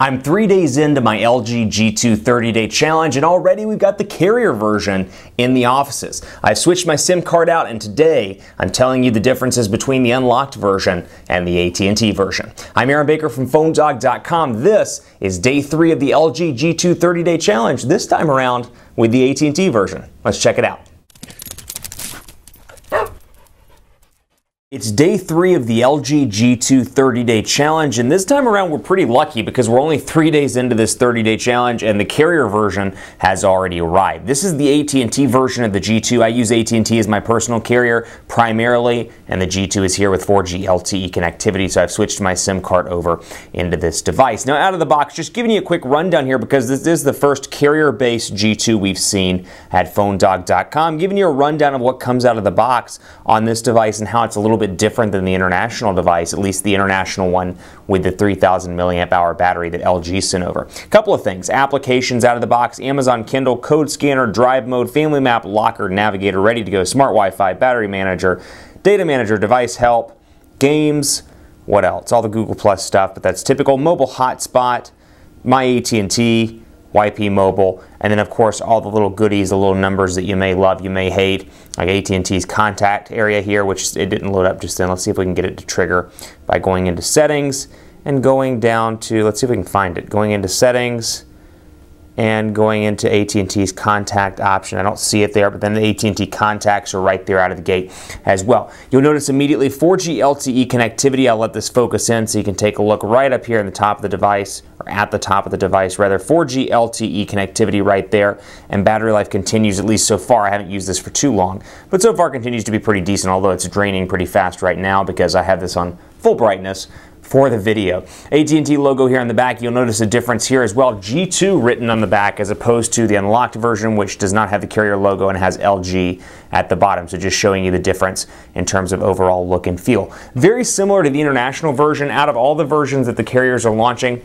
I'm 3 days into my LG G2 30-day challenge, and already we've got the carrier version in the offices. I've switched my SIM card out, and today I'm telling you the differences between the unlocked version and the AT&T version. I'm Aaron Baker from PhoneDog.com. This is day 3 of the LG G2 30-day challenge, this time around with the AT&T version. Let's check it out. It's day 3 of the LG G2 30-day challenge, and this time around we're pretty lucky because we're only 3 days into this 30-day challenge and the carrier version has already arrived. This is the AT&T version of the G2. I use AT&T as my personal carrier primarily, and the G2 is here with 4G LTE connectivity, so I've switched my SIM card over into this device. Now, out of the box, just giving you a quick rundown here because this is the first carrier-based G2 we've seen at PhoneDog.com, giving you a rundown of what comes out of the box on this device and how it's a little bit different than the international device, at least the international one with the 3,000 milliamp hour battery that LG sent over. A couple of things: applications out of the box, Amazon Kindle, code scanner, drive mode, family map, locker, navigator, ready to go, smart Wi-Fi, battery manager, data manager, device help, games, what else? All the Google Plus stuff, but that's typical. Mobile hotspot, my AT&T, YP Mobile, and then of course all the little goodies, the little numbers that you may love, you may hate, like AT&T's contact area here, which it didn't load up just then. Let's see if we can get it to trigger by going into settings and going down to, let's see if we can find it, going into settings and going into AT&T's contact option. I don't see it there, but then the AT&T contacts are right there out of the gate as well. You'll notice immediately 4G LTE connectivity. I'll let this focus in so you can take a look right up here in the top of the device, or at the top of the device rather. 4G LTE connectivity right there, and battery life continues, at least so far. I haven't used this for too long, but so far continues to be pretty decent, although it's draining pretty fast right now because I have this on full brightness for the video. AT&T logo here on the back. You'll notice a difference here as well. G2 written on the back as opposed to the unlocked version, which does not have the carrier logo and has LG at the bottom. So just showing you the difference in terms of overall look and feel. Very similar to the international version. Out of all the versions that the carriers are launching,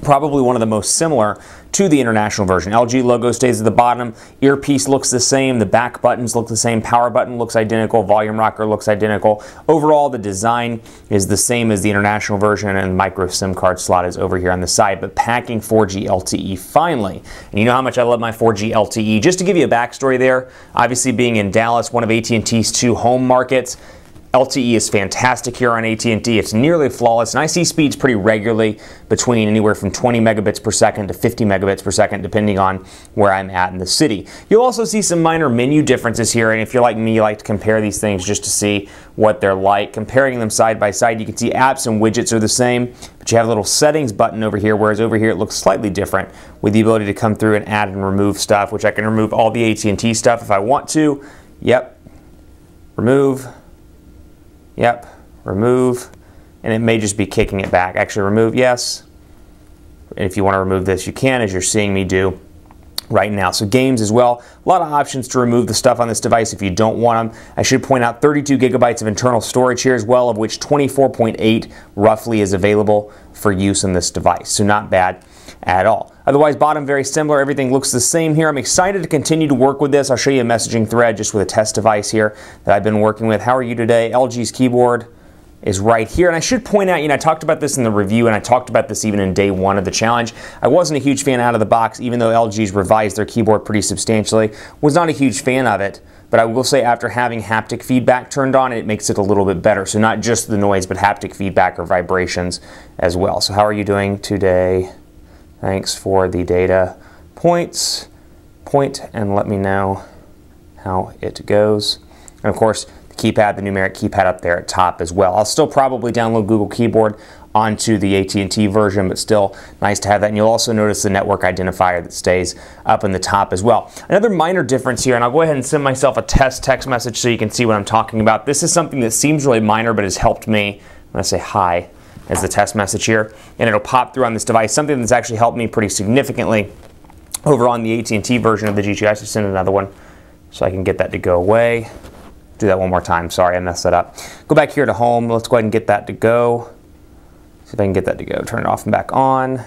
probably one of the most similar to the international version. LG logo stays at the bottom, earpiece looks the same, the back buttons look the same, power button looks identical, volume rocker looks identical. Overall, the design is the same as the international version, and micro SIM card slot is over here on the side, but packing 4G LTE finally. And you know how much I love my 4G LTE. Just to give you a backstory there, obviously being in Dallas, one of AT&T's 2 home markets, LTE is fantastic here on AT&T. It's nearly flawless, and I see speeds pretty regularly between anywhere from 20 megabits per second to 50 megabits per second, depending on where I'm at in the city. You'll also see some minor menu differences here, and if you're like me, you like to compare these things just to see what they're like. Comparing them side by side, you can see apps and widgets are the same, but you have a little settings button over here, whereas over here it looks slightly different with the ability to come through and add and remove stuff, which I can remove all the AT&T stuff if I want to. Yep, remove. Yep, remove, and it may just be kicking it back. Actually, remove, yes. And if you want to remove this, you can, as you're seeing me do right now. So games as well. A lot of options to remove the stuff on this device if you don't want them. I should point out 32 gigabytes of internal storage here as well, of which 24.8 roughly is available for use on this device. So not bad at all. Otherwise, bottom very similar. Everything looks the same here. I'm excited to continue to work with this. I'll show you a messaging thread just with a test device here that I've been working with. How are you today? LG's keyboard is right here. And I should point out, I talked about this in the review, and I talked about this even in day 1 of the challenge. I wasn't a huge fan out of the box, even though LG's revised their keyboard pretty substantially. Was not a huge fan of it, but I will say after having haptic feedback turned on, it makes it a little bit better. So not just the noise, but haptic feedback or vibrations as well. So how are you doing today? Thanks for the data points. Point and let me know how it goes. And of course, the keypad, the numeric keypad up there at top as well. I'll still probably download Google Keyboard onto the AT&T version, but still nice to have that. And you'll also notice the network identifier that stays up in the top as well. Another minor difference here, and I'll go ahead and send myself a test text message so you can see what I'm talking about. This is something that seems really minor, but has helped me when I say hi as the test message here, and it'll pop through on this device. Something that's actually helped me pretty significantly over on the AT&T version of the G2. I should send another one so I can get that to go away. Do that one more time. Sorry, I messed that up. Go back here to home. Let's go ahead and get that to go. See if I can get that to go. Turn it off and back on.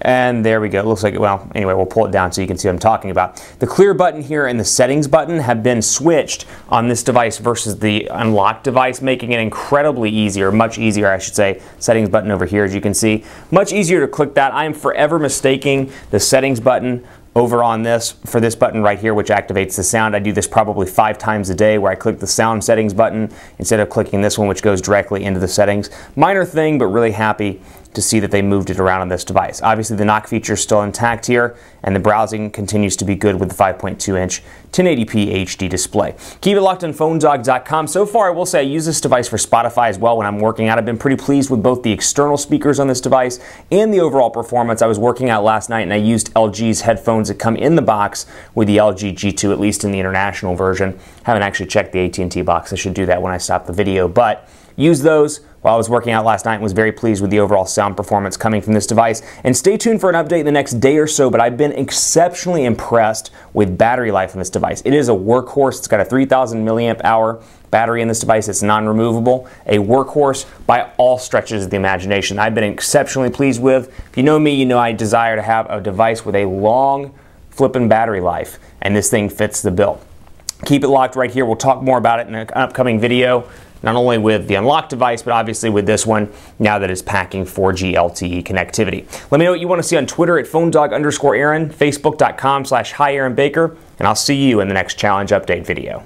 And there we go. It looks like, well, anyway, we'll pull it down so you can see what I'm talking about. The clear button here and the settings button have been switched on this device versus the unlocked device, making it incredibly easier, much easier, I should say. Settings button over here, as you can see. Much easier to click that. I am forever mistaking the settings button over on this for this button right here, which activates the sound. I do this probably 5 times a day, where I click the sound settings button instead of clicking this one, which goes directly into the settings. Minor thing, but really happy to see that they moved it around on this device. Obviously the knock feature is still intact here, and the browsing continues to be good with the 5.2-inch 1080p HD display. Keep it locked on PhoneDog.com. So far, I will say I use this device for Spotify as well when I'm working out. I've been pretty pleased with both the external speakers on this device and the overall performance. I was working out last night and I used LG's headphones that come in the box with the LG G2, at least in the international version. Haven't actually checked the AT&T box. I should do that when I stop the video, but use those while I was working out last night and was very pleased with the overall sound performance coming from this device. And stay tuned for an update in the next day or so, but I've been exceptionally impressed with battery life on this device. It is a workhorse. It's got a 3,000 milliamp hour battery in this device. It's non-removable. A workhorse by all stretches of the imagination. I've been exceptionally pleased with. If you know me, you know I desire to have a device with a long flipping battery life, and this thing fits the bill. Keep it locked right here. We'll talk more about it in an upcoming video, not only with the unlocked device, but obviously with this one, now that it's packing 4G LTE connectivity. Let me know what you want to see on Twitter at PhoneDog_Aaron, Facebook.com/HiAaronBaker, and I'll see you in the next challenge update video.